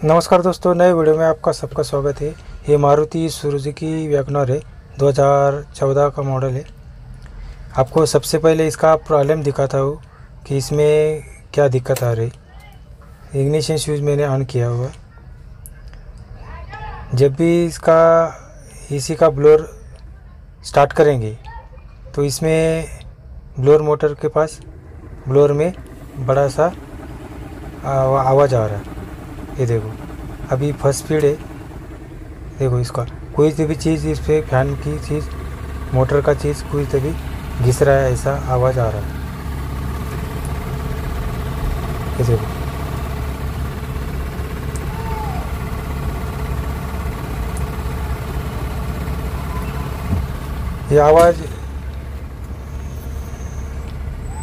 नमस्कार दोस्तों, नए वीडियो में आपका सबका स्वागत है। ये मारुति सुजुकी वैगनर है, 2014 का मॉडल है। आपको सबसे पहले इसका प्रॉब्लम दिखाता हूँ कि इसमें क्या दिक्कत आ रही। इग्निशन स्विच मैंने ऑन किया हुआ। जब भी इसका एसी का ब्लोअर स्टार्ट करेंगे तो इसमें ब्लोअर मोटर के पास ब्लोअर में बड़ा सा आवाज़ आ रहा है। ये देखो, अभी फर्स्ट स्पीड है। देखो, इसका कोई सी भी चीज़ इस पर फैन की चीज़, मोटर का चीज़ कोई से भी घिस रहा है, ऐसा आवाज़ आ रहा है। ये देखो, ये आवाज़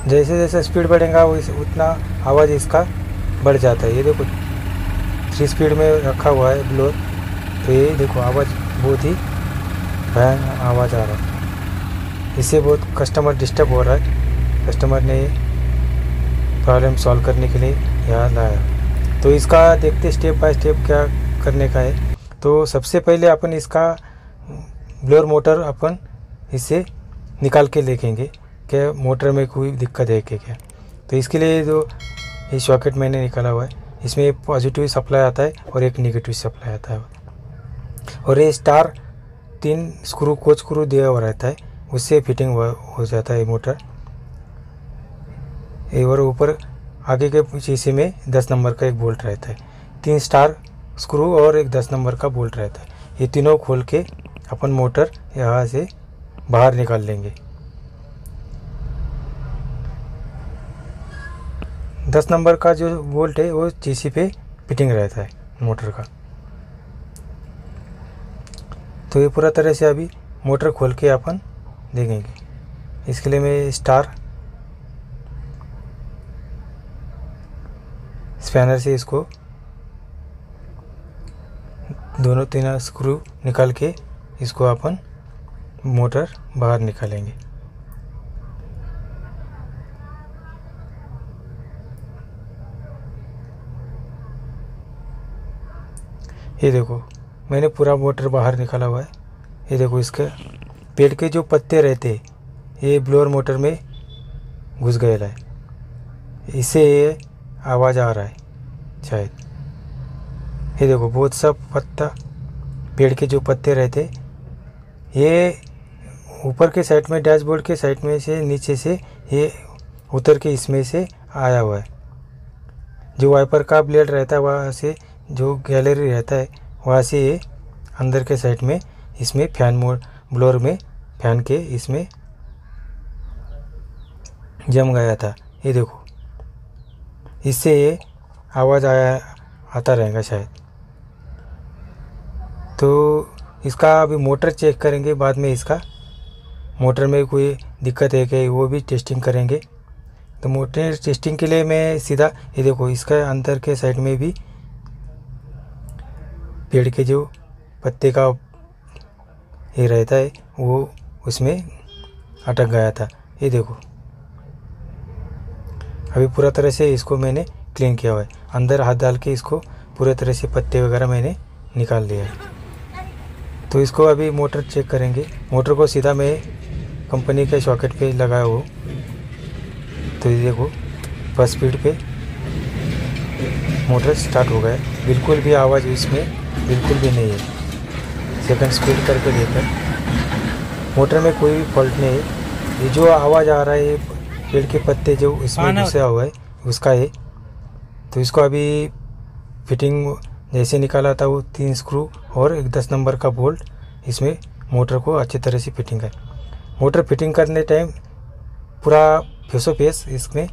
जैसे जैसे स्पीड बढ़ेगा उतना आवाज़ इसका बढ़ जाता है। ये देखो, 3 स्पीड में रखा हुआ है ब्लोअर, तो ये देखो आवाज़ बहुत ही भयानक आवाज़ आ रहा है। इससे बहुत कस्टमर डिस्टर्ब हो रहा है। कस्टमर ने प्रॉब्लम सॉल्व करने के लिए यहाँ लाया। तो इसका देखते स्टेप बाय स्टेप क्या करने का है। तो सबसे पहले अपन इसका ब्लोअर मोटर अपन इसे निकाल के देखेंगे कि मोटर में कोई दिक्कत है क्या। तो इसके लिए जो ये सॉकेट मैंने निकाला हुआ है, इसमें एक पॉजिटिव सप्लाई आता है और एक नेगेटिव सप्लाई आता है। और ये स्टार 3 स्क्रू कोच स्क्रू दिया हुआ रहता है, उससे फिटिंग हो जाता है मोटर। और ऊपर आगे के शीशे में 10 नंबर का एक बोल्ट रहता है। 3 स्टार स्क्रू और एक 10 नंबर का बोल्ट रहता है। ये तीनों खोल के अपन मोटर यहाँ से बाहर निकाल लेंगे। 10 नंबर का जो बोल्ट है वो चीसी पे फिटिंग रहता है मोटर का। तो ये पूरा तरह से अभी मोटर खोल के अपन देखेंगे। इसके लिए मैं स्टार स्पैनर से इसको दोनों 3 स्क्रू निकाल के इसको अपन मोटर बाहर निकालेंगे। ये देखो, मैंने पूरा मोटर बाहर निकाला हुआ है। ये देखो, इसके पेड़ के जो पत्ते रहते ये ब्लोअर मोटर में घुस गए है, इससे ये आवाज़ आ रहा है शायद। ये देखो, बहुत सा पत्ता, पेड़ के जो पत्ते रहते ये ऊपर के साइड में, डैशबोर्ड के साइड में से नीचे से ये उतर के इसमें से आया हुआ है। जो वाइपर का ब्लेड रहता है वहाँ से, जो गैलरी रहता है वहाँ से ये अंदर के साइड में इसमें फैन मोड ब्लोअर में फैन के इसमें जम गया था। ये देखो, इससे ये आवाज़ आता रहेगा शायद। तो इसका अभी मोटर चेक करेंगे, बाद में इसका मोटर में कोई दिक्कत है क्या वो भी टेस्टिंग करेंगे। तो मोटर टेस्टिंग के लिए मैं सीधा, ये देखो, इसका अंदर के साइड में भी पेड़ के जो पत्ते का ये रहता है वो उसमें अटक गया था। ये देखो, अभी पूरा तरह से इसको मैंने क्लीन किया हुआ है। अंदर हाथ डाल के इसको पूरे तरह से पत्ते वगैरह मैंने निकाल लिया है। तो इसको अभी मोटर चेक करेंगे। मोटर को सीधा मैं कंपनी के सॉकेट पे लगाया हो। तो ये देखो, फर्स्ट स्पीड पे मोटर स्टार्ट हो गया। बिल्कुल भी आवाज़ इसमें बिल्कुल भी नहीं है। सेकंड स्पीड करके देखकर मोटर में कोई भी फॉल्ट नहीं है। ये जो आवाज़ आ रहा है पेड़ के पत्ते जो इसमें घुसा हुआ है उसका है। तो इसको अभी फिटिंग जैसे निकाला था वो 3 स्क्रू और एक 10 नंबर का बोल्ट इसमें मोटर को अच्छी तरह से फिटिंग है। मोटर फिटिंग करने टाइम पूरा फेसो फेस इसमें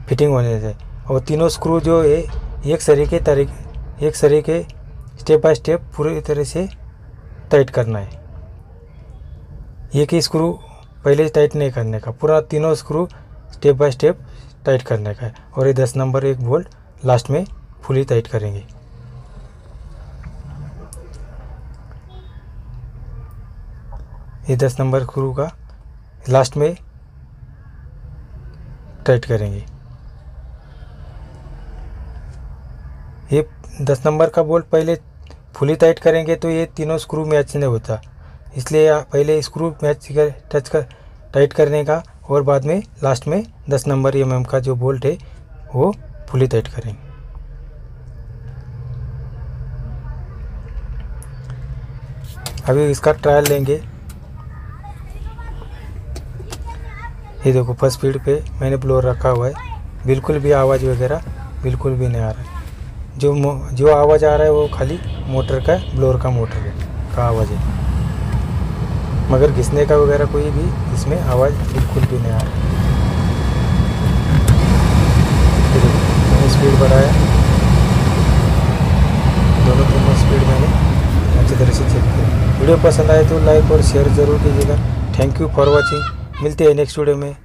फिटिंग होने चाहिए। और तीनों स्क्रू जो है एक सरी के स्टेप बाय स्टेप पूरी तरह से टाइट करना है। एक ही स्क्रू पहले टाइट नहीं करने का, पूरा तीनों screw step by step tight करने का है। और ये 10 नंबर एक बोल्ट लास्ट में फुली टाइट करेंगे। ये 10 नंबर स्क्रू का लास्ट में टाइट करेंगे। ये 10 नंबर का बोल्ट पहले फुली टाइट करेंगे तो ये तीनों स्क्रू मैच नहीं होता, इसलिए पहले स्क्रू मैच कर टाइट करने का और बाद में लास्ट में 10 नंबर mm का जो बोल्ट है वो फुली टाइट करेंगे। अभी इसका ट्रायल लेंगे। ये देखो फर्स्ट स्पीड पे मैंने ब्लोअर रखा हुआ है, बिल्कुल भी आवाज़ वगैरह बिल्कुल भी नहीं आ रहा है। जो आवाज़ आ रहा है वो खाली मोटर का, ब्लोअर का मोटर का आवाज़ है, मगर घिसने का वगैरह कोई भी इसमें आवाज़ बिल्कुल भी नहीं आ रहा है। मैंने स्पीड बढ़ाया, दोनों स्पीड मैंने अच्छी तरह से चेक किया। वीडियो पसंद आए तो लाइक और शेयर ज़रूर कीजिएगा। Thank you for watching. मिलते हैं नेक्स्ट वीडियो में।